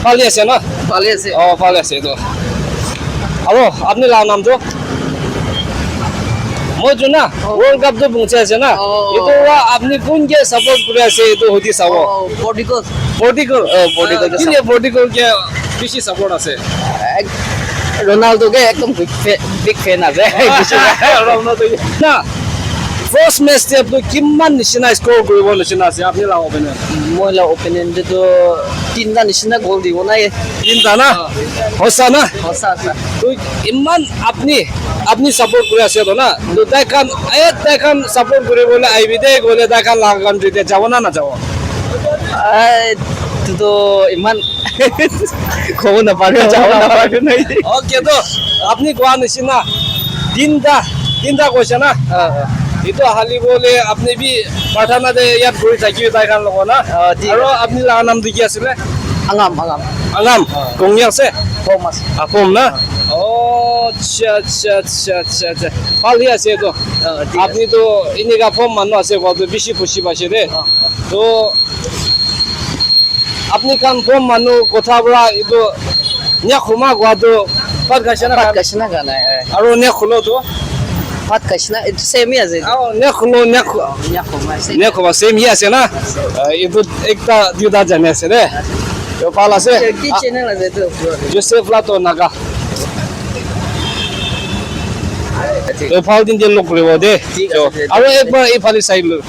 ফালি আছে না ভালো আছে ফালি আছে তো আৰু আপনি লাও নামটো মই জনা ওয়ার্ল্ড কাপ তো পৌঁছে আছে না এটো আপনি কোন কে সাপোর্ট করে আছে এটো হতি চাব পর্তুগাল পর্তুগাল পর্তুগাল কি পর্তুগাল কে বেশি সাপোর্ট আছে রোনাল্ডো কে একদম বিগ ফ্যান আছে না ফার্স্ট ম্যাচ তে আপনি কিমান নিচিনা স্কোর কৰিব নিচিনা আছে আপনি লাও ওপেন মহিলা ওপেনিং তো তিনটা নিচিনা গোল দিব নাই তিনটা না হসা না সঁচা আছে তো ইমান আপনি সাপোর্ট করে আছে তো না তো তাইখান সাপোর্ট কৰিবলৈ আইবি দে গলে তাইখান লাভ কান্ট্রিতে যাব না না যাব তো ইমান ক'ব নাপাৰো যাব নাপাৰো নাই ওকে তো আপনি কোৱা নিচিনা তিনটা কৈছে না এইটো হালিবলে আপনি বি প্ৰাৰ্থনা দে ইয়াত ঘূৰি থাকিবি তাইখান লগ না আৰু আপনি লাভ নামটো কি আছিলে আঙাম আলাম কঙি আছে থমাস আপম না ও আচ্ছা ভালো আছে তো আপনি তো ইনিকা ফর্ম মানুষ আছে কত বেশি খুশি পাইছে রে তো আপনি কান ফর্ম মানুষ কথা বলা এইটো নিয়া খুমা গোৱাটো পাত খাইছে না ভাত খাইছে না গানা আৰু নিয়া খুলো তো ভাত খাইছে না এইটো সেমই আছে নিয়া খুলো নিয়া কমাইছে নিয়া খুবা সেম হি আছে না এইটো একটা দুটা জানে আছে রে তো ভাল আছে কি চ্যানেল আছে তো জোসেফ লাটো নাগা তো ভাল দিন যে লোক কৰিব দে ঠিক আছে আৰু একবাৰ এইফালে চাই লৈ